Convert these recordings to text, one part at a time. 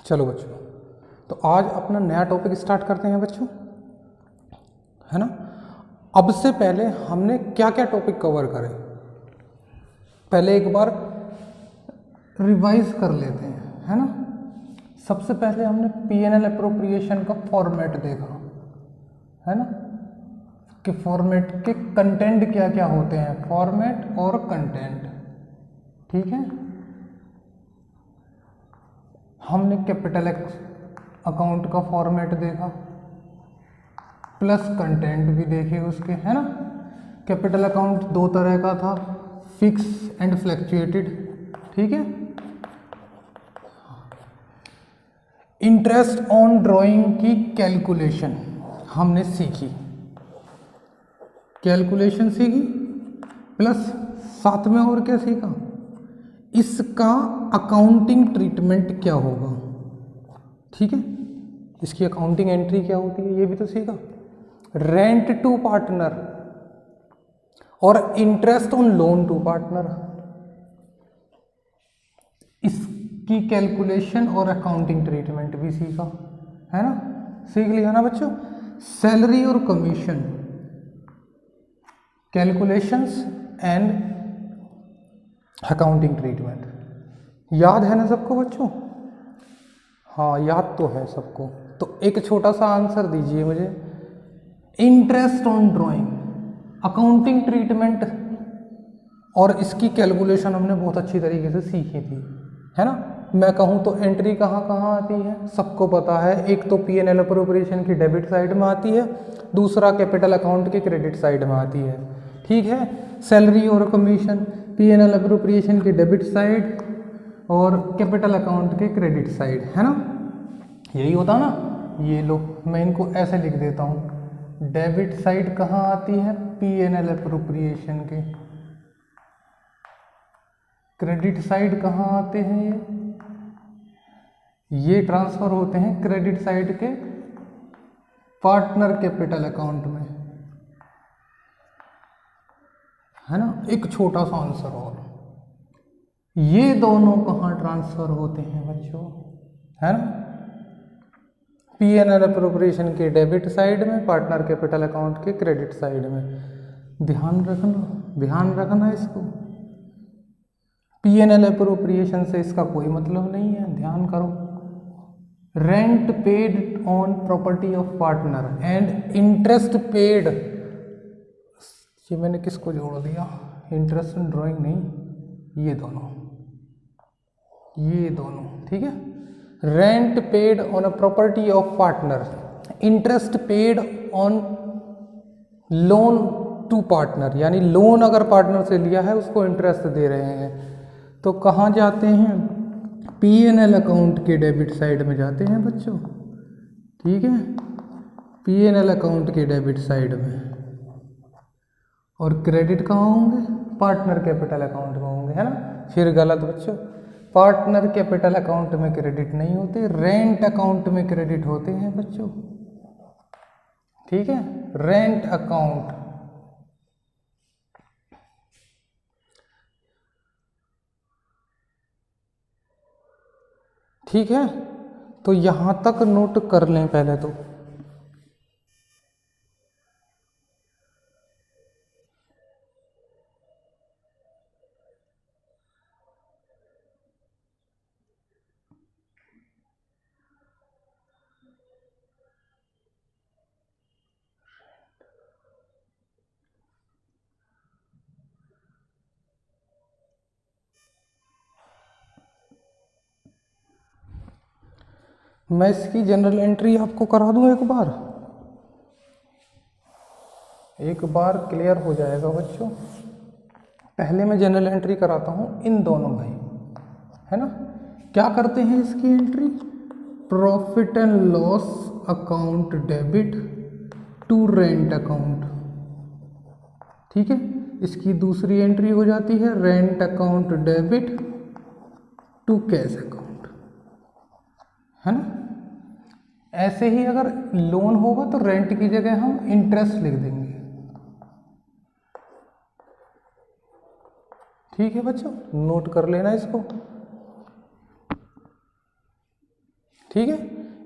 चलो बच्चों, तो आज अपना नया टॉपिक स्टार्ट करते हैं बच्चों, है ना। अब से पहले हमने क्या क्या टॉपिक कवर करे, पहले एक बार रिवाइज कर लेते हैं, है ना। सबसे पहले हमने पीएनएल अप्रोप्रिएशन का फॉर्मेट देखा, है ना, कि फॉर्मेट के कंटेंट क्या क्या होते हैं, फॉर्मेट और कंटेंट, ठीक है। हमने कैपिटल अकाउंट का फॉर्मेट देखा, प्लस कंटेंट भी देखे उसके, है ना। कैपिटल अकाउंट दो तरह का था, फिक्स एंड फ्लैक्चुएटेड, ठीक है। इंटरेस्ट ऑन ड्राइंग की कैलकुलेशन हमने सीखी, कैलकुलेशन सीखी, प्लस साथ में और क्या सीखा, इसका अकाउंटिंग ट्रीटमेंट क्या होगा, ठीक है, इसकी अकाउंटिंग एंट्री क्या होती है ये भी तो सीखा। रेंट टू पार्टनर और interest on loan to partner, इसकी कैलकुलेशन और अकाउंटिंग ट्रीटमेंट भी सीखा, है ना, सीख लिया ना बच्चों। सैलरी और commission, calculations and accounting treatment, याद है ना सबको बच्चों? हाँ याद तो है सबको। तो एक छोटा सा आंसर दीजिए मुझे, interest on drawing, accounting treatment और इसकी कैलकुलेशन हमने बहुत अच्छी तरीके से सीखी थी, है ना। मैं कहूँ तो एंट्री कहाँ कहाँ आती है सबको पता है, एक तो पीएनएल अप्रोप्रिएशन की डेबिट साइड में आती है, दूसरा कैपिटल अकाउंट के क्रेडिट साइड में आती है, ठीक है। सैलरी और कमीशन पीएनएल अप्रोप्रिएशन की डेबिट साइड और कैपिटल अकाउंट के क्रेडिट साइड, है ना, यही होता ना। ये लो मैं इनको ऐसे लिख देता हूँ, डेबिट साइड कहाँ आती है, पीएनएल अप्रोप्रिएशन के, क्रेडिट साइड कहाँ आते हैं, ये ट्रांसफर होते हैं क्रेडिट साइड के पार्टनर कैपिटल अकाउंट में, है ना। एक छोटा सा आंसर और, ये दोनों कहाँ ट्रांसफर होते हैं बच्चों, है ना, पीएनएल अप्रोप्रिएशन के डेबिट साइड में, पार्टनर कैपिटल अकाउंट के क्रेडिट साइड में। ध्यान रखना इसको, पीएनएल अप्रोप्रिएशन से इसका कोई मतलब नहीं है, ध्यान करो। Rent paid on property of partner and interest paid, ये मैंने किसको जोड़ दिया, इंटरेस्ट ऑन ड्राइंग नहीं, ये दोनों, ठीक है। Rent paid on a property of partner, interest paid on loan to partner, यानी लोन अगर पार्टनर से लिया है उसको इंटरेस्ट दे रहे हैं, तो कहाँ जाते हैं, पीएनएल अकाउंट के डेबिट साइड में जाते हैं बच्चों, ठीक है, पीएनएल अकाउंट के डेबिट साइड में। और क्रेडिट कहाँ होंगे, पार्टनर कैपिटल अकाउंट में होंगे, है ना। फिर गलत बच्चों, पार्टनर कैपिटल अकाउंट में क्रेडिट नहीं होते, रेंट अकाउंट में क्रेडिट होते हैं बच्चों, ठीक है, रेंट अकाउंट, ठीक है। तो यहां तक नोट कर लें पहले तो, मैं इसकी जनरल एंट्री आपको करा दूं एक बार क्लियर हो जाएगा बच्चों। पहले मैं जनरल एंट्री कराता हूं इन दोनों भाई, है ना। क्या करते हैं इसकी entry, profit and loss account debit to rent account, ठीक है। इसकी दूसरी एंट्री हो जाती है rent account debit to cash account, है ना। ऐसे ही अगर लोन होगा तो रेंट की जगह हम इंटरेस्ट लिख देंगे, ठीक है बच्चों, नोट कर लेना इसको। ठीक है,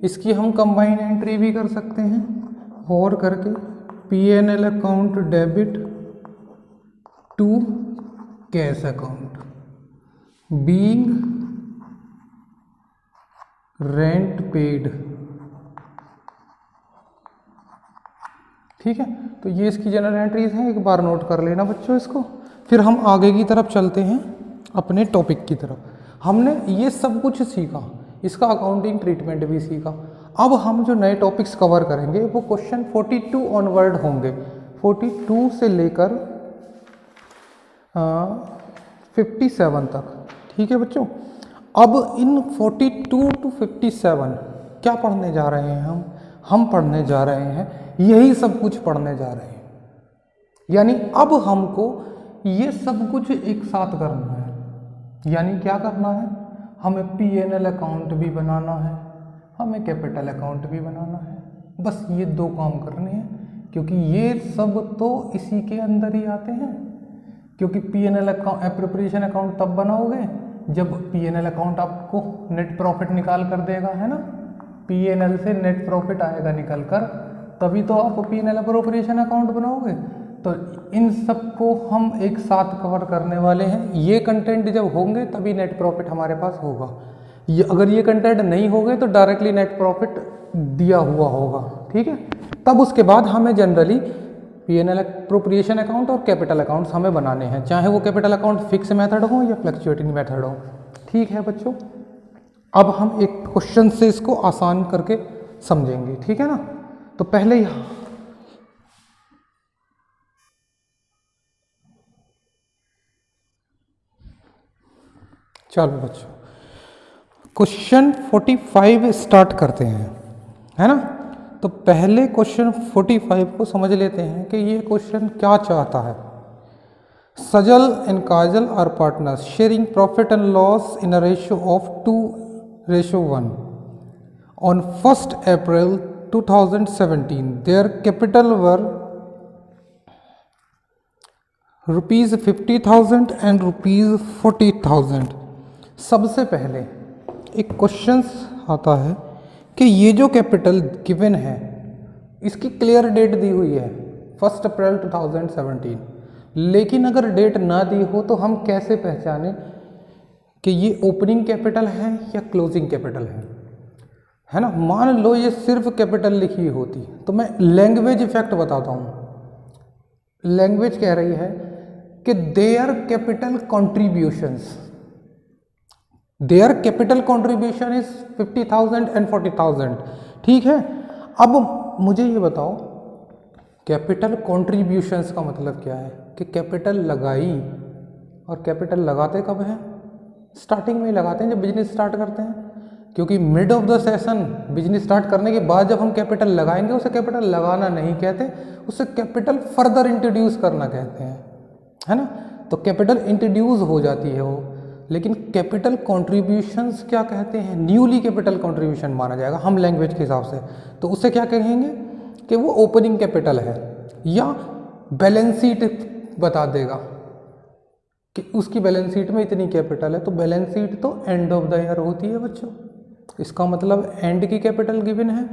इसकी हम कंबाइन एंट्री भी कर सकते हैं और करके P&L account debit to cash account being rent paid. ठीक है, तो ये इसकी जनरल एंट्रीज हैं, एक बार नोट कर लेना बच्चों इसको। फिर हम आगे की तरफ चलते हैं अपने टॉपिक की तरफ। हमने ये सब कुछ सीखा, इसका अकाउंटिंग ट्रीटमेंट भी सीखा। अब हम जो नए टॉपिक्स कवर करेंगे वो क्वेश्चन 42 ऑनवर्ड होंगे, 42 से लेकर 57 तक। ठीक है बच्चों, अब इन 42 to 57 क्या पढ़ने जा रहे हैं हम पढ़ने जा रहे हैं यही सब कुछ पढ़ने जा रहे हैं। यानी अब हमको ये सब कुछ एक साथ करना है। यानी क्या करना है, हमें P&L अकाउंट भी बनाना है, हमें कैपिटल अकाउंट भी बनाना है। बस ये दो काम करने हैं, क्योंकि ये सब तो इसी के अंदर ही आते हैं। क्योंकि P&L अकाउंट एप्रोप्रिएशन अकाउंट तब बनाओगे जब P&L अकाउंट आपको नेट प्रॉफिट निकाल कर देगा, है ना। P&L से नेट प्रॉफिट आएगा निकल कर, तभी तो आप P&L एप्रोप्रिएशन अकाउंट बनाओगे। तो इन सब को हम एक साथ कवर करने वाले हैं। ये कंटेंट जब होंगे तभी नेट प्रॉफिट हमारे पास होगा। अगर ये कंटेंट नहीं होंगे तो डायरेक्टली नेट प्रॉफिट दिया हुआ होगा। ठीक है, तब उसके बाद हमें जनरली P&L एप्रोप्रिएशन अकाउंट और कैपिटल अकाउंट्स हमें बनाने हैं, चाहे वो कैपिटल अकाउंट फिक्स मेथड हो या फ्लक्चुएटिंग मेथड हो। ठीक है बच्चों, अब हम एक क्वेश्चन से इसको आसान करके समझेंगे। ठीक है ना, तो पहले यहाँ चलो बच्चों क्वेश्चन 45 स्टार्ट करते हैं, है ना। तो पहले क्वेश्चन 45 को समझ लेते हैं कि ये क्वेश्चन क्या चाहता है। Sajal and Kajal are partners sharing profit and loss in a ratio of 2:1 on 1st April 2017 their capital were ₹50,000 and ₹40,000। सबसे पहले एक क्वेश्चन आता है कि ये जो कैपिटल गिवन है इसकी क्लियर डेट दी हुई है 1 अप्रैल 2017, लेकिन अगर डेट ना दी हो तो हम कैसे पहचानें कि ये ओपनिंग कैपिटल है या क्लोजिंग कैपिटल है ना। मान लो ये सिर्फ कैपिटल लिखी होती तो मैं लैंग्वेज इफेक्ट बताता हूँ। लैंग्वेज कह रही है कि their capital contribution is 50,000 and 40,000। ठीक है, अब मुझे ये बताओ कैपिटल कॉन्ट्रीब्यूशंस का मतलब क्या है कि कैपिटल लगाई, और कैपिटल लगाते कब है, स्टार्टिंग में ही लगाते हैं जब बिजनेस स्टार्ट करते हैं। क्योंकि mid of the session business start करने के बाद जब हम कैपिटल लगाएंगे उसे कैपिटल लगाना नहीं कहते, उसे कैपिटल फर्दर इंट्रोड्यूस करना कहते हैं, है ना। तो कैपिटल इंट्रोड्यूस हो जाती है वो, लेकिन कैपिटल कॉन्ट्रीब्यूशंस क्या कहते हैं, न्यूली कैपिटल कॉन्ट्रीब्यूशन माना जाएगा हम लैंग्वेज के हिसाब से। तो उससे क्या कहेंगे कि वो ओपनिंग कैपिटल है, या बैलेंस शीट बता देगा कि उसकी बैलेंस शीट में इतनी कैपिटल है। तो बैलेंस शीट तो एंड ऑफ द ईयर होती है बच्चों, इसका मतलब एंड की कैपिटल गिवन है।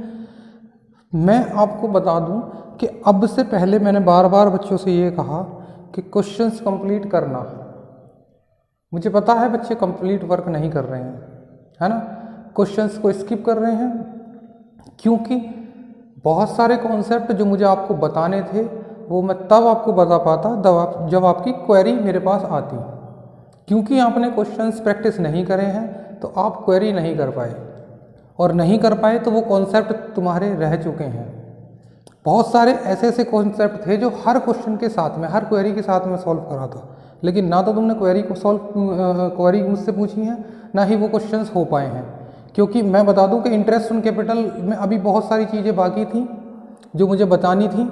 मैं आपको बता दूं कि अब से पहले मैंने बार बार बच्चों से ये कहा कि क्वेश्चंस कंप्लीट करना। मुझे पता है बच्चे कंप्लीट वर्क नहीं कर रहे हैं, है ना, क्वेश्चंस को स्किप कर रहे हैं, क्योंकि बहुत सारे कॉन्सेप्ट जो मुझे आपको बताने थे वो मैं तब आपको बता पाता जब आपकी क्वेरी मेरे पास आती। क्योंकि आपने क्वेश्चंस प्रैक्टिस नहीं करे हैं तो आप क्वेरी नहीं कर पाए, और नहीं कर पाए तो वो कॉन्सेप्ट तुम्हारे रह चुके हैं। बहुत सारे ऐसे ऐसे कॉन्सेप्ट थे जो हर क्वेश्चन के साथ में, हर क्वेरी के साथ में सॉल्व करा था, लेकिन ना तो तुमने क्वेरी मुझसे पूछी है, ना ही वो क्वेश्चंस हो पाए हैं। क्योंकि मैं बता दूं कि इंटरेस्ट ऑन कैपिटल में अभी बहुत सारी चीज़ें बाकी थी जो मुझे बतानी थी,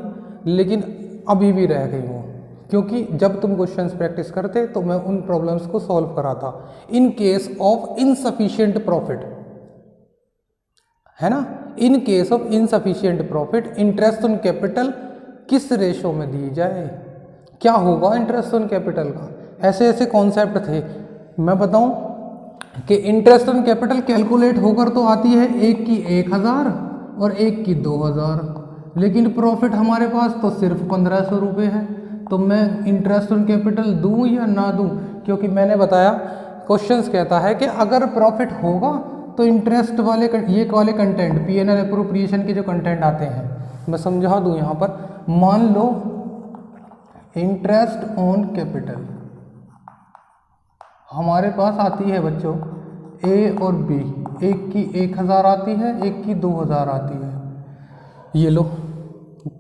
लेकिन अभी भी रह गई वो, क्योंकि जब तुम क्वेश्चंस प्रैक्टिस करते तो मैं उन प्रॉब्लम्स को सॉल्व कराता। इन केस ऑफ इनसफिशिएंट प्रॉफिट, है ना, इन case of insufficient profit interest on capital किस रेशो में दी जाए, क्या होगा इंटरेस्ट ऑन कैपिटल का, ऐसे ऐसे कॉन्सेप्ट थे। मैं बताऊं कि इंटरेस्ट ऑन कैपिटल कैलकुलेट होकर तो आती है एक की 1000 और एक की 2000, लेकिन प्रॉफिट हमारे पास तो सिर्फ 1500 रुपये है। तो मैं इंटरेस्ट ऑन कैपिटल दूं या ना दूं, क्योंकि मैंने बताया क्वेश्चंस कहता है कि अगर प्रॉफिट होगा तो इंटरेस्ट वाले ये वाले कंटेंट पीएनएल एप्रोप्रिएशन के जो कंटेंट आते हैं मैं समझा दूं यहाँ पर। मान लो इंटरेस्ट ऑन कैपिटल हमारे पास आती है बच्चों ए और बी, एक की 1000 आती है, एक की 2000 आती है। ये लो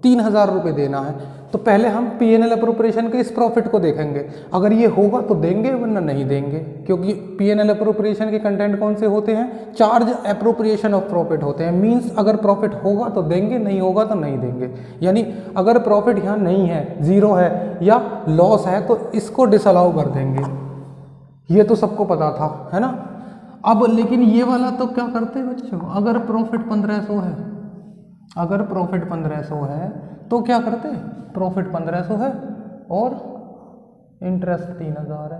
3000 रुपये देना है, तो पहले हम पीएनएल एप्रोप्रिएशन के इस प्रॉफिट को देखेंगे। अगर ये होगा तो देंगे वरना नहीं देंगे, क्योंकि पीएनएल एप्रोप्रिएशन के कंटेंट कौन से होते हैं? चार्ज एप्रोप्रिएशन ऑफ प्रॉफिट होते हैं। मींस अगर प्रॉफिट होगा तो देंगे, नहीं होगा तो नहीं देंगे। यानी अगर प्रॉफिट यहाँ नहीं है, जीरो है या लॉस है, तो इसको डिसअलाउ कर देंगे। ये तो सबको पता था, है ना। अब लेकिन ये वाला तो क्या करते बच्चों, अगर प्रॉफिट 1500 है, अगर प्रॉफिट 1500 है तो क्या करते? प्रॉफिट 1500 है और इंटरेस्ट 3000 है।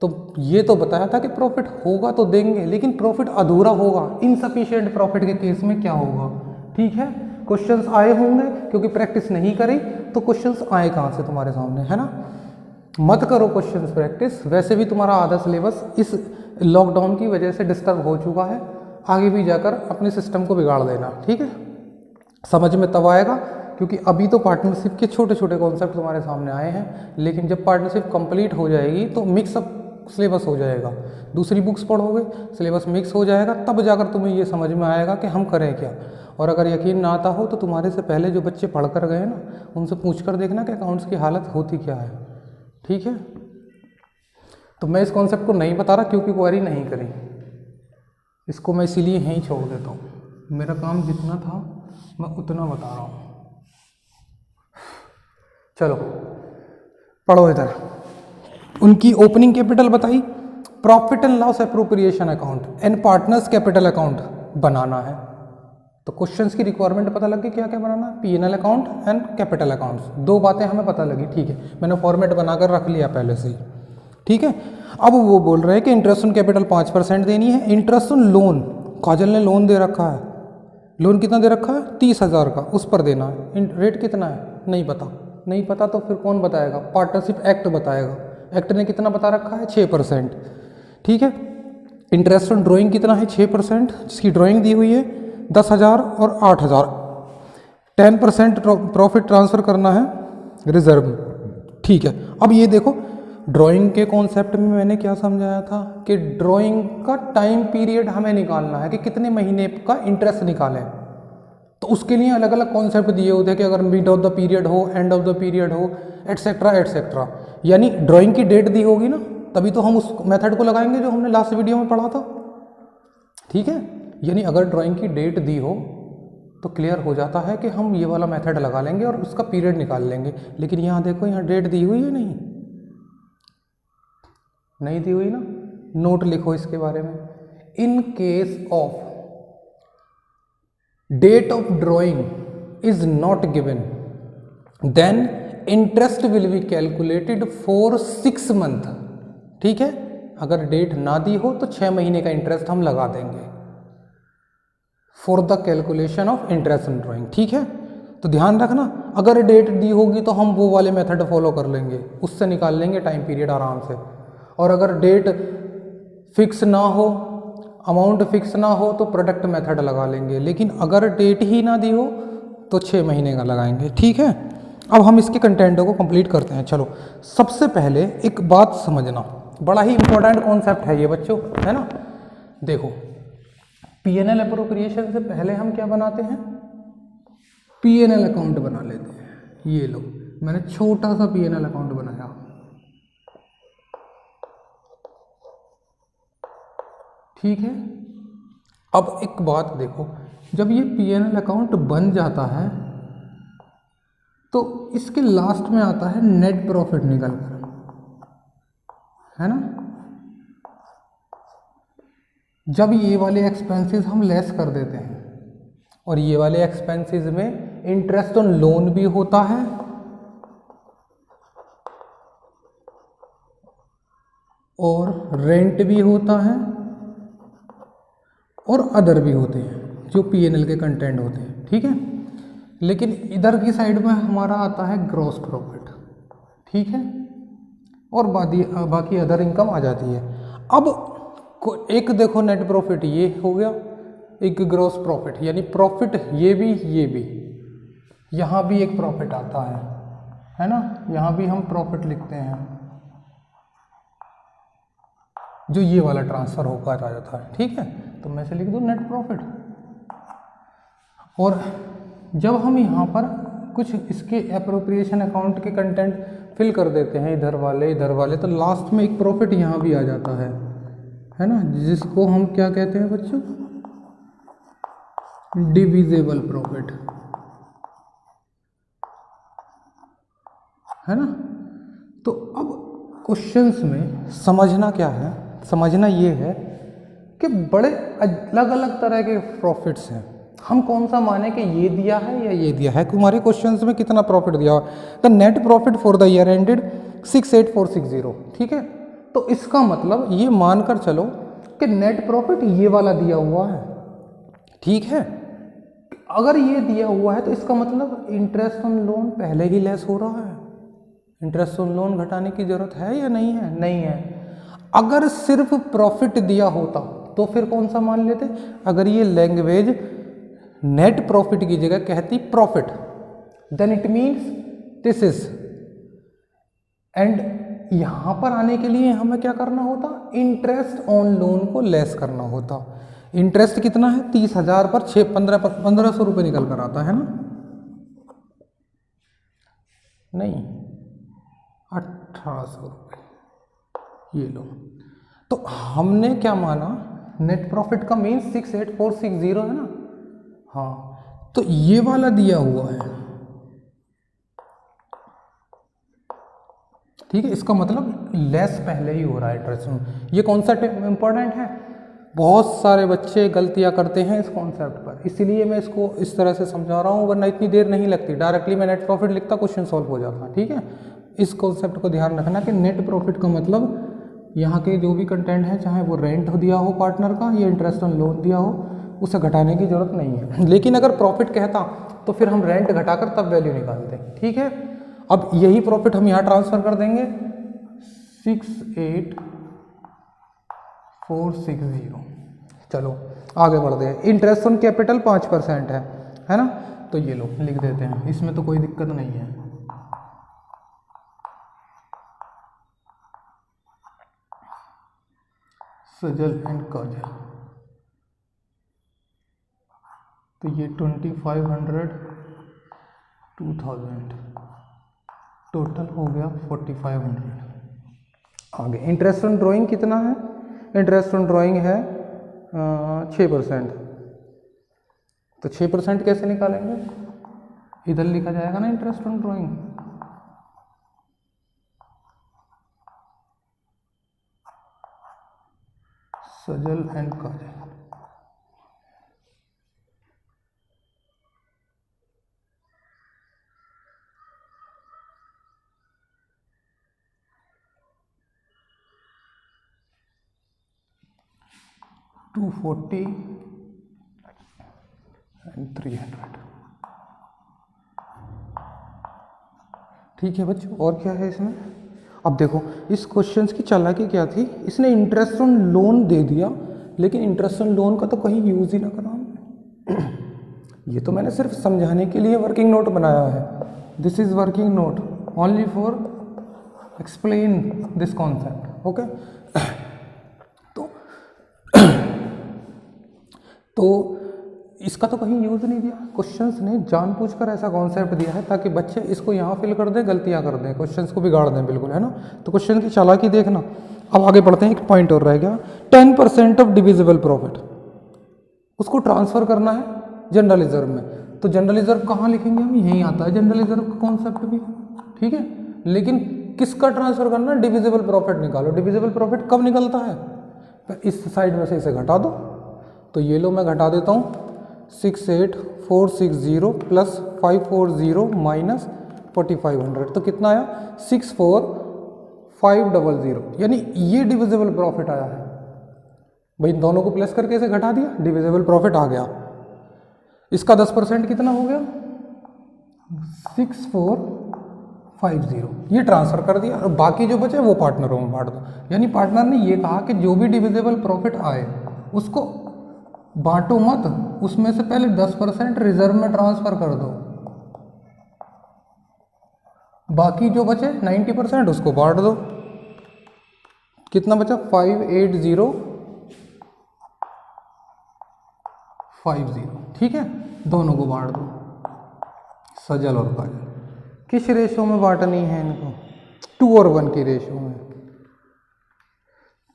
तो ये तो बताया था कि प्रॉफिट होगा तो देंगे, लेकिन प्रॉफिट अधूरा होगा, इनसफिशिएंट प्रॉफिट के केस में क्या होगा? ठीक है, क्वेश्चंस आए होंगे, क्योंकि प्रैक्टिस नहीं करी तो क्वेश्चंस आए कहाँ से तुम्हारे सामने, है ना। मत करो क्वेश्चंस प्रैक्टिस, वैसे भी तुम्हारा आधा सिलेबस इस लॉकडाउन की वजह से डिस्टर्ब हो चुका है। आगे भी जाकर अपने सिस्टम को बिगाड़ देना, ठीक है। समझ में तब आएगा, क्योंकि अभी तो पार्टनरशिप के छोटे छोटे कॉन्सेप्ट तुम्हारे सामने आए हैं, लेकिन जब पार्टनरशिप कंप्लीट हो जाएगी तो मिक्सअप सिलेबस हो जाएगा। दूसरी बुक्स पढ़ोगे, सिलेबस मिक्स हो जाएगा, तब जाकर तुम्हें ये समझ में आएगा कि हम करें क्या। और अगर यकीन ना आता हो तो तुम्हारे से पहले जो बच्चे पढ़ कर गए ना, उनसे पूछ कर देखना कि अकाउंट्स की हालत होती क्या है, ठीक है। तो मैं इस कॉन्सेप्ट को नहीं बता रहा क्योंकि क्वेरी नहीं करी, इसको मैं इसीलिए यहीं छोड़ देता हूँ। मेरा काम जितना था मैं उतना बता रहा हूँ। चलो पढ़ो इधर। उनकी ओपनिंग कैपिटल बताई, profit and loss appropriation account and partners capital account बनाना है। तो क्वेश्चंस की रिक्वायरमेंट पता लगी क्या क्या बनाना है? PNL account and capital accounts, दो बातें हमें पता लगी, ठीक है। मैंने फॉर्मेट बनाकर रख लिया पहले से ही, ठीक है। अब वो बोल रहे हैं कि इंटरेस्ट ऑन कैपिटल 5% देनी है। इंटरेस्ट ऑन लोन, काजल ने लोन दे रखा है, लोन कितना दे रखा है? 30,000 का, उस पर देना है। रेट कितना है? नहीं पता। नहीं पता तो फिर कौन बताएगा? पार्टनरशिप एक्ट बताएगा। एक्ट ने कितना बता रखा है? 6%, ठीक है। इंटरेस्ट ऑन ड्राइंग कितना है? 6%, जिसकी ड्राइंग दी हुई है 10,000 और 8,000। 10% प्रॉफिट ट्रांसफ़र करना है रिजर्व, ठीक है। अब ये देखो, ड्राइंग के कॉन्सेप्ट में मैंने क्या समझाया था कि ड्राइंग का टाइम पीरियड हमें निकालना है कि कितने महीने का इंटरेस्ट निकालें। तो उसके लिए अलग अलग कॉन्सेप्ट दिए होते हैं कि अगर मिड ऑफ द पीरियड हो, एंड ऑफ द पीरियड हो, एटसेट्रा एटसेट्रा। यानी ड्राइंग की डेट दी होगी ना, तभी तो हम उस मेथड को लगाएंगे जो हमने लास्ट वीडियो में पढ़ा था, ठीक है। यानी अगर ड्राइंग की डेट दी हो तो क्लियर हो जाता है कि हम ये वाला मेथड लगा लेंगे और उसका पीरियड निकाल लेंगे। लेकिन यहाँ देखो, यहाँ डेट दी हुई है नहीं दी हुई ना। नोट लिखो इसके बारे में। In case of date of drawing is not given, then interest will be calculated for 6 month, ठीक है। अगर डेट ना दी हो तो 6 महीने का इंटरेस्ट हम लगा देंगे for the calculation of interest in drawing, ठीक है। तो ध्यान रखना, अगर डेट दी होगी तो हम वो वाले मेथड फॉलो कर लेंगे, उससे निकाल लेंगे टाइम पीरियड आराम से। और अगर डेट फिक्स ना हो, अमाउंट फिक्स ना हो, तो प्रोडक्ट मेथड लगा लेंगे। लेकिन अगर डेट ही ना दी हो तो 6 महीने का लगाएंगे, ठीक है। अब हम इसके कंटेंटों को कंप्लीट करते हैं। चलो, सबसे पहले एक बात समझना, बड़ा ही इंपॉर्टेंट कॉन्सेप्ट है ये बच्चों, है ना। देखो, पीएनएल एप्रोप्रिएशन से पहले हम क्या बनाते हैं? पीएनएल अकाउंट बना लेते हैं। ये लो, मैंने छोटा सा पीएनएल अकाउंट बनाया, ठीक है। अब एक बात देखो, जब ये पीएनएल अकाउंट बन जाता है तो इसके लास्ट में आता है नेट प्रॉफिट निकल कर, है ना। जब ये वाले एक्सपेंसेस हम लेस कर देते हैं, और ये वाले एक्सपेंसेस में इंटरेस्ट ऑन लोन भी होता है और रेंट भी होता है और अदर भी होते हैं जो पीएनएल के कंटेंट होते हैं, ठीक है। लेकिन इधर की साइड में हमारा आता है ग्रॉस प्रॉफिट, ठीक है, और बाकी अदर इनकम आ जाती है। अब एक देखो नेट प्रॉफिट ये हो गया, एक ग्रॉस प्रॉफिट यानी प्रॉफिट ये भी, यहाँ भी एक प्रॉफिट आता है ना, यहाँ भी हम प्रॉफिट लिखते हैं जो ये वाला ट्रांसफर होकर आ जाता है, ठीक है। तो मैं से लिख दूँ नेट प्रॉफिट। और जब हम यहाँ पर कुछ इसके एप्रोप्रिएशन अकाउंट के कंटेंट फिल कर देते हैं इधर वाले, तो लास्ट में एक प्रॉफिट यहाँ भी आ जाता है ना, जिसको हम क्या कहते हैं बच्चों, डिविजिबल प्रॉफिट, है ना। तो अब क्वेश्चंस में समझना क्या है, समझना ये है कि बड़े अलग अलग तरह के प्रॉफिट्स हैं, हम कौन सा माने कि ये दिया है या ये दिया है। तुम्हारे क्वेश्चंस में कितना प्रॉफिट दिया हुआ, the net profit for the year ended 68460, ठीक है। तो इसका मतलब ये मानकर चलो कि नेट प्रॉफिट ये वाला दिया हुआ है, ठीक है। अगर ये दिया हुआ है तो इसका मतलब इंटरेस्ट ऑन लोन पहले ही लेस हो रहा है, इंटरेस्ट ऑन लोन घटाने की जरूरत है या नहीं है, नहीं है। अगर सिर्फ प्रॉफिट दिया होता तो फिर कौन सा मान लेते, अगर ये लैंग्वेज नेट प्रॉफिट की जगह कहती profit, then it means this is, and यहां पर आने के लिए हमें क्या करना होता, इंटरेस्ट ऑन लोन को लेस करना होता। इंटरेस्ट कितना है 30,000 पर 1500 रुपये निकल कर आता है ना, नहीं 1800 रुपये, ये लो। तो हमने क्या माना, नेट प्रॉफिट का मीन 68460 है ना, हाँ, तो ये वाला दिया हुआ है, ठीक है। इसका मतलब लेस पहले ही हो रहा है इंटरेस्ट। ये कॉन्सेप्ट इंपॉर्टेंट है, बहुत सारे बच्चे गलतियां करते हैं इस कॉन्सेप्ट पर, इसीलिए मैं इसको इस तरह से समझा रहा हूँ, वरना इतनी देर नहीं लगती, डायरेक्टली मैं नेट प्रॉफिट लिखता क्वेश्चन सॉल्व हो जाता, ठीक है। इस कॉन्सेप्ट को ध्यान रखना कि नेट प्रॉफिट का मतलब यहाँ के जो भी कंटेंट है, चाहे वो रेंट दिया हो पार्टनर का या इंटरेस्ट ऑन लोन दिया हो, उसे घटाने की जरूरत नहीं है। लेकिन अगर प्रॉफिट कहता तो फिर हम रेंट घटाकर तब वैल्यू निकालते, ठीक है। अब यही प्रॉफिट हम यहाँ ट्रांसफर कर देंगे 68460। चलो आगे बढ़ते हैं। इंटरेस्ट ऑन कैपिटल 5% है ना, तो ये लो लिख देते हैं, इसमें तो कोई दिक्कत नहीं है। सजल एंड काजल, तो ये 2500 2000 टोटल हो गया 4500। आगे इंटरेस्ट ऑन ड्राइंग कितना है, इंटरेस्ट ऑन ड्राइंग है 6%, तो 6% कैसे निकालेंगे, इधर लिखा जाएगा ना interest on drawing, Sajal and Kajal, $240 and 300, ठीक है बच्चों। और क्या है इसमें, अब देखो इस क्वेश्चन की चालाकी क्या थी, इसने इंटरेस्ट ऑन लोन दे दिया, लेकिन इंटरेस्ट ऑन लोन का तो कहीं यूज ही ना करा। ये तो मैंने सिर्फ समझाने के लिए वर्किंग नोट बनाया है, this is working note only for explain this concept, okay. तो इसका तो कहीं यूज नहीं दिया, क्वेश्चंस ने जानबूझकर ऐसा कॉन्सेप्ट दिया है ताकि बच्चे इसको यहाँ फिल कर दें, गलतियाँ कर दें, क्वेश्चंस को बिगाड़ दें, बिल्कुल, है ना। तो क्वेश्चन की चालाकी देखना। अब आगे बढ़ते हैं, एक पॉइंट और रह गया, 10% ऑफ डिविजिबल प्रॉफिट, उसको ट्रांसफर करना है जनरल रिजर्व में। तो जनरल रिजर्व कहाँ लिखेंगे हम, यहीं आता है जनरल रिजर्व का कॉन्सेप्ट भी, ठीक है। लेकिन किसका ट्रांसफर करना, डिविजिबल प्रॉफिट निकालो। डिविजिबल प्रॉफिट कब निकलता है, इस साइड में से इसे घटा दो, तो ये लो मैं घटा देता हूँ, 68460 प्लस 540 माइनस 4500, तो कितना आया 64500, यानी ये डिविजिबल प्रॉफिट आया है। भाई दोनों को प्लस करके इसे घटा दिया, डिविजिबल प्रॉफिट आ गया। इसका 10% कितना हो गया, 6450, ये ट्रांसफ़र कर दिया। और बाकी जो बचे वो पार्टनरों में बांट दो। यानी पार्टनर ने ये कहा कि जो भी डिविजिबल प्रॉफिट आए उसको बांटो मत, उसमें से पहले 10% रिजर्व में ट्रांसफ़र कर दो, बाकी जो बचे 90% उसको बांट दो। कितना बचा, 58050, ठीक है। दोनों को बांट दो, सजल और काजल। किस रेशो में बांटनी है इनको, 2:1 की रेशो में।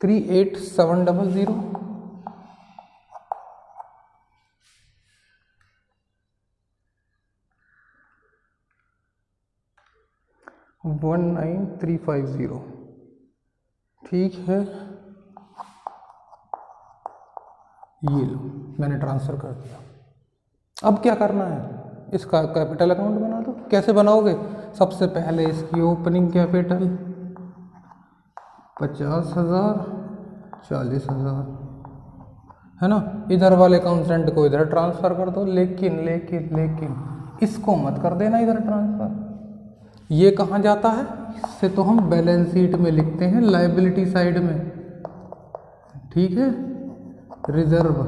38700 19350, ठीक है। ये लो, मैंने ट्रांसफ़र कर दिया। अब क्या करना है, इसका कैपिटल अकाउंट बना दो। कैसे बनाओगे, सबसे पहले इसकी ओपनिंग कैपिटल 50,000, 40,000, है ना। इधर वाले कांस्टेंट को इधर ट्रांसफ़र कर दो, लेकिन लेकिन लेकिन इसको मत कर देना इधर ट्रांसफ़र। ये कहाँ जाता है, इससे तो हम बैलेंस शीट में लिखते हैं, लायबिलिटी साइड में, ठीक है, रिजर्व।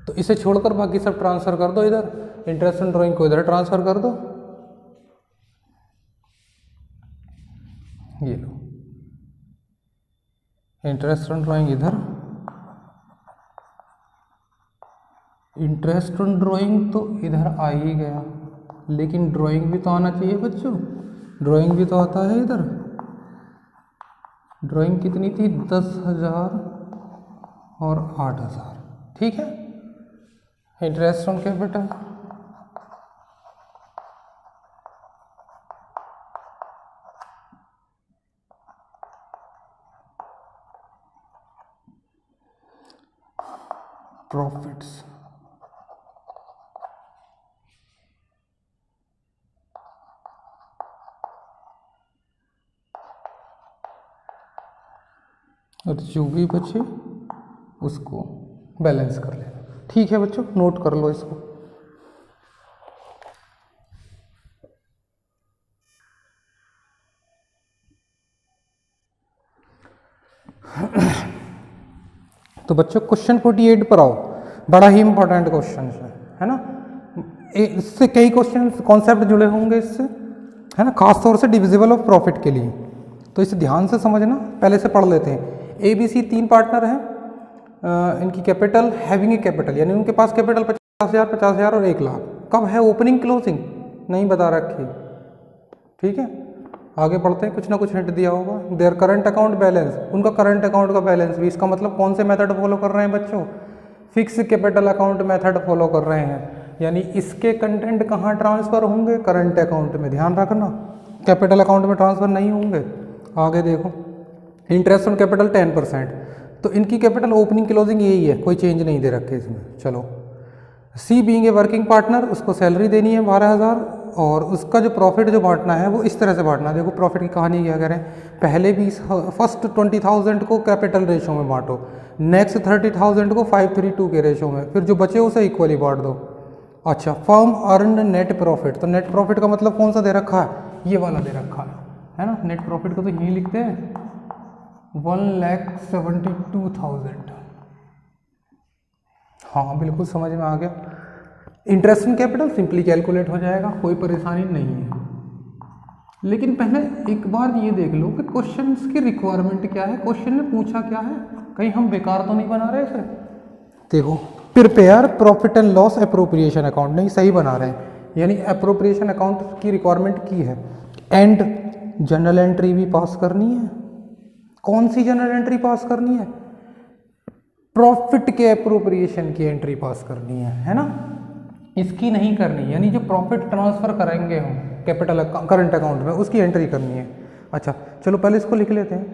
तो इसे छोड़कर बाकी सब ट्रांसफ़र कर दो इधर। इंटरेस्ट ऑन ड्राइंग को इधर ट्रांसफ़र कर दो, ये लो, इंटरेस्ट ऑन ड्राइंग इधर। इंटरेस्ट ऑन ड्राइंग तो इधर आ ही गया, लेकिन ड्राइंग भी तो आना चाहिए बच्चों, ड्राइंग भी तो आता है इधर। ड्राइंग कितनी थी, 10,000 और 8,000, ठीक है। इंटरेस्ट ऑन कैपिटल प्रॉफिट्स, और जो भी बचे उसको बैलेंस कर लेना, ठीक है बच्चों। नोट कर लो इसको। तो बच्चों क्वेश्चन 48 पर आओ, बड़ा ही इंपॉर्टेंट क्वेश्चन है ना। इससे कई क्वेश्चन कॉन्सेप्ट जुड़े होंगे इससे, है ना, खास तौर से डिविजिबल ऑफ प्रॉफिट के लिए। तो इसे ध्यान से समझना, पहले से पढ़ लेते हैं। ABC 3 पार्टनर हैं, इनकी कैपिटल हैविंग ए कैपिटल, यानी उनके पास कैपिटल 50,000, 50,000 और 1 लाख। कब है ओपनिंग क्लोजिंग नहीं बता रखी, ठीक है। आगे बढ़ते हैं, कुछ ना कुछ हिंट दिया होगा। देयर करंट अकाउंट बैलेंस, उनका करंट अकाउंट का बैलेंस भी, इसका मतलब कौन से मेथड फॉलो कर रहे हैं बच्चों, fix capital account method follow कर रहे हैं। यानी इसके कंटेंट कहाँ ट्रांसफ़र होंगे, करंट अकाउंट में, ध्यान रखना, कैपिटल अकाउंट में ट्रांसफ़र नहीं होंगे। आगे देखो, इंटरेस्ट ऑन कैपिटल 10%, तो इनकी कैपिटल ओपनिंग क्लोजिंग यही है, कोई चेंज नहीं दे रखे इसमें। चलो, C being a working partner, उसको सैलरी देनी है 12,000, और उसका जो प्रॉफिट जो बांटना है वो इस तरह से बांटना है। देखो प्रॉफिट की कहानी क्या करें, पहले भी फर्स्ट 20,000 को कैपिटल रेशो में बांटो, नेक्स्ट 30,000 को 532 के रेशो में, फिर जो बचे उसे इक्वली बांट दो। अच्छा, फर्म अर्न नेट प्रॉफिट, तो नेट प्रॉफिट का मतलब कौन सा दे रखा है, ये वाला दे रखा है ना। नेट प्रॉफिट को तो यही लिखते हैं, 1,72,000। हाँ बिल्कुल समझ में आ गया। Interest in capital simply calculate हो जाएगा, कोई परेशानी नहीं है। लेकिन पहले एक बार ये देख लो कि क्वेश्चन की रिक्वायरमेंट क्या है, क्वेश्चन ने पूछा क्या है, कहीं हम बेकार तो नहीं बना रहे इसे। देखो, prepare profit and loss appropriation account, नहीं सही बना रहे हैं, यानी अप्रोप्रिएशन अकाउंट की रिक्वायरमेंट की है। एंड जनरल एंट्री भी पास करनी है। कौन सी जनरल एंट्री पास करनी है, प्रॉफिट के अप्रोप्रिएशन की एंट्री पास करनी है ना, इसकी नहीं करनी, यानी जो प्रॉफिट ट्रांसफर करेंगे हम कैपिटल करंट अकाउंट में उसकी एंट्री करनी है। अच्छा चलो पहले इसको लिख लेते हैं।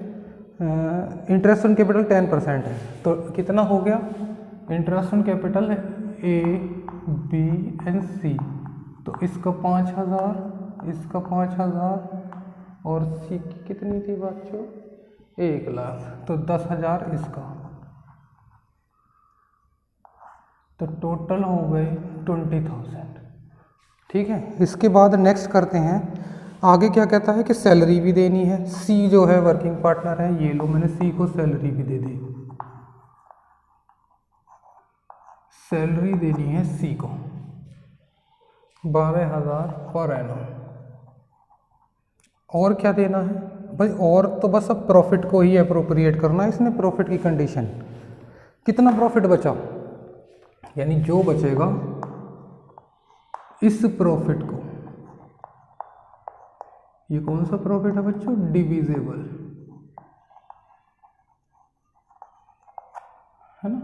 इंटरेस्ट ऑन कैपिटल 10% है, तो कितना हो गया, interest on capital A, B and C, तो इसका 5,000, इसका 5,000 और C की कितनी थी बच्चों, 1 लाख, तो 10,000 इसका, तो टोटल हो गए 20,000। ठीक है, इसके बाद नेक्स्ट करते हैं आगे। क्या कहता है कि सैलरी भी देनी है। सी जो है वर्किंग पार्टनर है, ये लो मैंने सी को सैलरी भी दे दी। सैलरी देनी है सी को 12,000 पर एनम। और क्या देना है भाई? और तो बस अब प्रॉफिट को ही अप्रोप्रिएट करना है इसने। प्रॉफिट की कंडीशन, कितना प्रॉफिट बचा, यानी जो बचेगा इस प्रॉफिट को, ये कौन सा प्रॉफिट है बच्चों? डिविजिबल, है ना।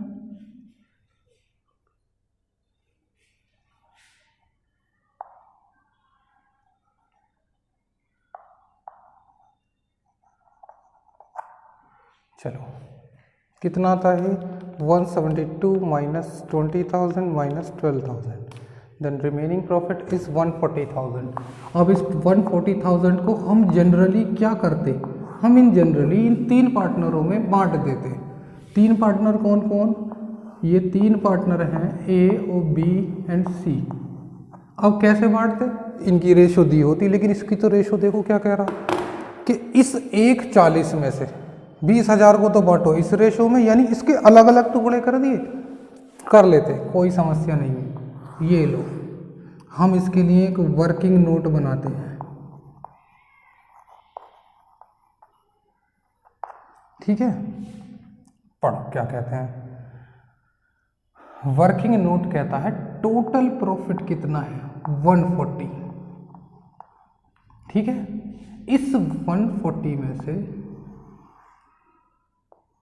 चलो कितना आता है? 172 minus 20,000 minus 12,000, then remaining profit is 140,000। अब इस 140,000 को हम जनरली क्या करते? हम इन जनरली इन 3 पार्टनरों में बांट देते। 3 पार्टनर कौन कौन? ये 3 पार्टनर हैं ए और बी एंड सी। अब कैसे बांटते? इनकी रेशो दी होती, लेकिन इसकी तो रेशो देखो क्या कह रहा कि इस 1/40 में से 20,000 को तो बांटो इस रेशो में, यानी इसके अलग अलग टुकड़े कर दिए। कर लेते, कोई समस्या नहीं है। ये लो, हम इसके लिए एक वर्किंग नोट बनाते हैं। ठीक है, पढ़ो क्या कहते हैं। वर्किंग नोट कहता है टोटल प्रॉफिट कितना है? 140। ठीक है, इस 140 में से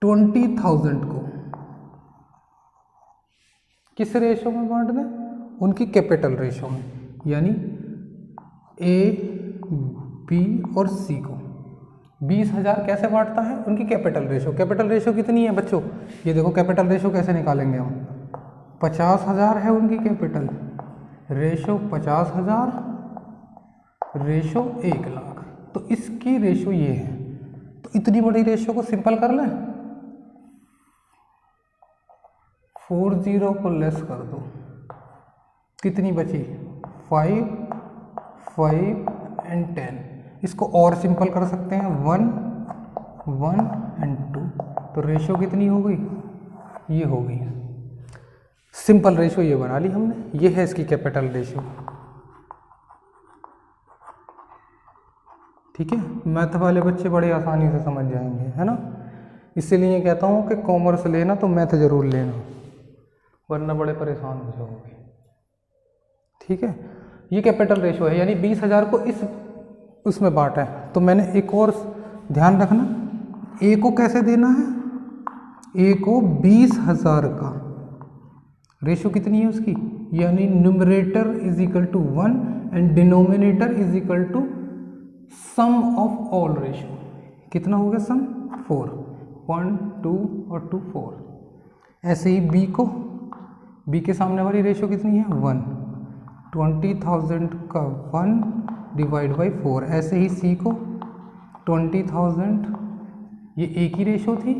20,000 को किस रेशो में बांट दें? उनकी कैपिटल रेशो में, यानी ए बी और सी को 20,000 कैसे बांटता है? उनकी कैपिटल रेशो। कैपिटल रेशो कितनी है बच्चों? ये देखो कैपिटल रेशो कैसे निकालेंगे हम। 50,000 है उनकी कैपिटल रेशो, 50,000 रेशो 1,00,000, तो इसकी रेशो ये है। तो इतनी बड़ी रेशो को सिंपल कर लें, 40 को लेस कर दो, कितनी बची? 5, 5 एंड 10। इसको और सिंपल कर सकते हैं, 1, 1 एंड 2। तो रेशो कितनी हो गई? ये हो गई। सिंपल रेशो ये बना ली हमने। ये है इसकी कैपिटल रेशो। ठीक है, मैथ वाले बच्चे बड़े आसानी से समझ जाएंगे, है ना। इसीलिए कहता हूँ कि कॉमर्स लेना तो मैथ जरूर लेना, वरना बड़े परेशान हो जाओगे। ठीक है, ये कैपिटल रेशो है, यानी 20,000 को इस उसमें बांटा है। तो मैंने एक और ध्यान रखना, ए को कैसे देना है? ए को 20,000 का रेशो कितनी है उसकी, यानी numerator is equal to 1 and denominator is equal to sum of all ratio. कितना हो गया सम? 4, 1, 2 और 2 4। ऐसे ही बी को, बी के सामने वाली रेशो कितनी है? 1, 20,000 का 1 डिवाइड बाई 4। ऐसे ही सी को 20,000, ये ए की रेशो थी,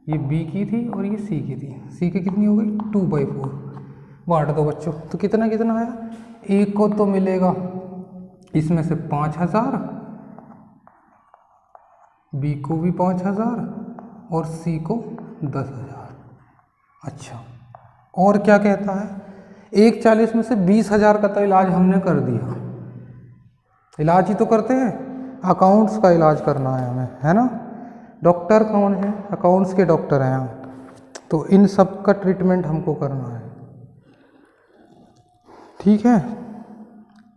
ये बी की थी और ये सी की थी। सी की कितनी हो गई? 2/4। बांट दो बच्चों, तो कितना कितना आया? ए को तो मिलेगा इसमें से 5,000, बी को भी 5,000 और सी को 10,000। अच्छा, और क्या कहता है? 1/40 में से 20,000 का तो इलाज हमने कर दिया। इलाज ही तो करते हैं, अकाउंट्स का इलाज करना है हमें, है ना। डॉक्टर कौन है? अकाउंट्स के डॉक्टर हैं हम, तो इन सब का ट्रीटमेंट हमको करना है। ठीक है,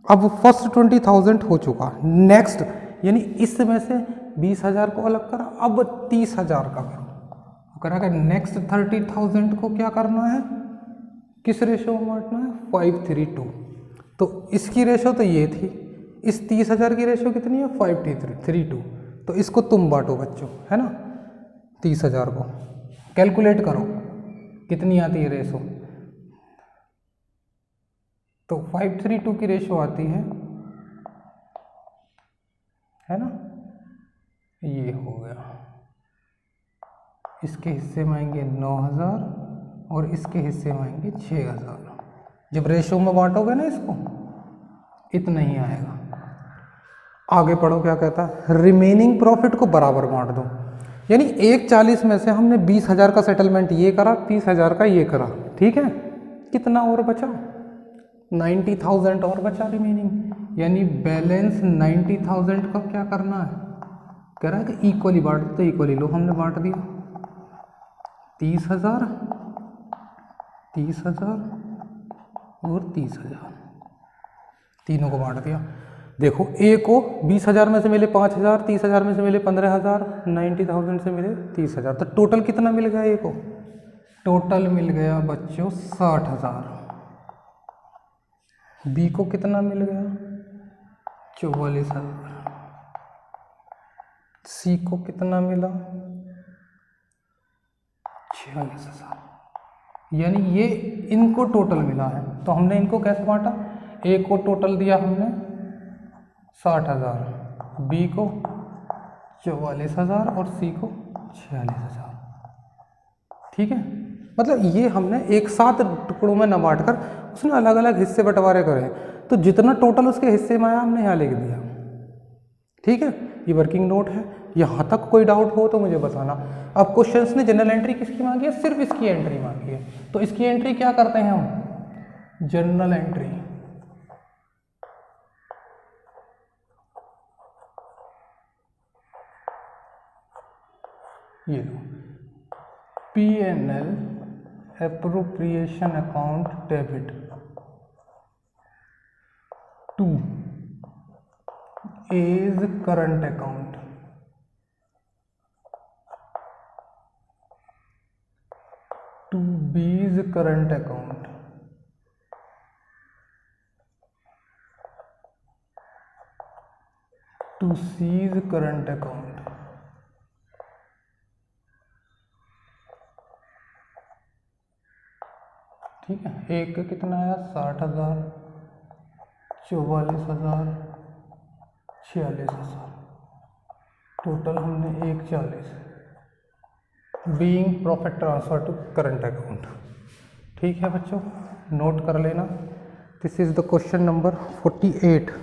अब फर्स्ट 20,000 हो चुका। नेक्स्ट, यानी इसमें से 20,000 को अलग करा, अब 30,000 का करो। करा कि नेक्स्ट 30,000 को क्या करना है? किस रेशो में बांटना है? 5:3:2। तो इसकी रेशो तो ये थी, इस 30,000 की रेशो कितनी है? 5:3:2। तो इसको तुम बांटो बच्चों, है ना। 30,000 को कैलकुलेट करो कितनी आती है रेशो। तो 5:3:2 की रेशो आती है ना। ये हो गया, इसके हिस्से में आएंगे 9,000 और इसके हिस्से में आएंगे 6000। जब रेशो में बांटोगे ना इसको, इतना ही आएगा। आगे पढ़ो क्या कहता है, रिमेनिंग प्रॉफिट को बराबर बांट दो। यानी 1/40 में से हमने 20,000 का सेटलमेंट ये करा, 30,000 का ये करा, ठीक है। कितना और बचा, 90,000 और बचा रिमेनिंग। यानी बैलेंस 90,000 का क्या करना है, कह रहा है कि इक्वली बांट दो। तो इक्वली लो, हमने बांट दिया 30,000, 30,000 और 30,000, तीनों को बांट दिया। देखो ए को 20,000 में से मिले 5,000, 30,000 में से मिले 15,000, 90,000 से मिले 30,000, तो टोटल कितना मिल गया ए को, टोटल मिल गया बच्चों 60,000। बी को कितना मिल गया 44,000। सी को कितना मिला 46,000। यानी ये इनको टोटल मिला है। तो हमने इनको कैसे बांटा, ए को टोटल दिया हमने 60,000, बी को 44,000 और सी को 46,000, ठीक है। मतलब ये हमने एक साथ टुकड़ों में न बांट कर उसने अलग अलग हिस्से बंटवारे करे, तो जितना टोटल उसके हिस्से में आया हमने यहाँ लिख दिया, ठीक है। ये वर्किंग नोट है। यहाँ तक कोई डाउट हो तो मुझे बताना। अब क्वेश्चंस ने जनरल एंट्री किसकी मांगी है, सिर्फ इसकी एंट्री मांगी है। तो इसकी एंट्री क्या करते हैं हम, जनरल एंट्री। ये लो, P&L appropriation account debit to A's current account, to B's current account, to C's current account. ठीक है, एक का कितना आया 60,000, 44,000, 46,000, टोटल हमने 140 being profit transfer to current account. ठीक है बच्चों, नोट कर लेना। This is the question number 48।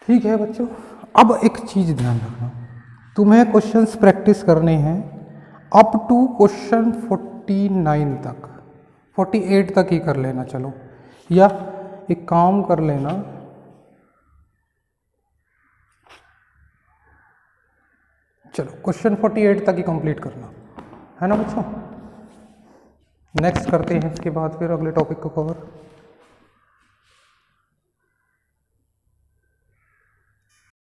ठीक है बच्चों, अब एक चीज़ ध्यान रखना, तुम्हें क्वेश्चंस प्रैक्टिस करने हैं अप टू क्वेश्चन 49 तक, 48 तक ही कर लेना। चलो, या एक काम कर लेना, चलो क्वेश्चन 48 तक ही कंप्लीट करना है ना बच्चों। नेक्स्ट करते हैं इसके बाद फिर अगले टॉपिक को कवर।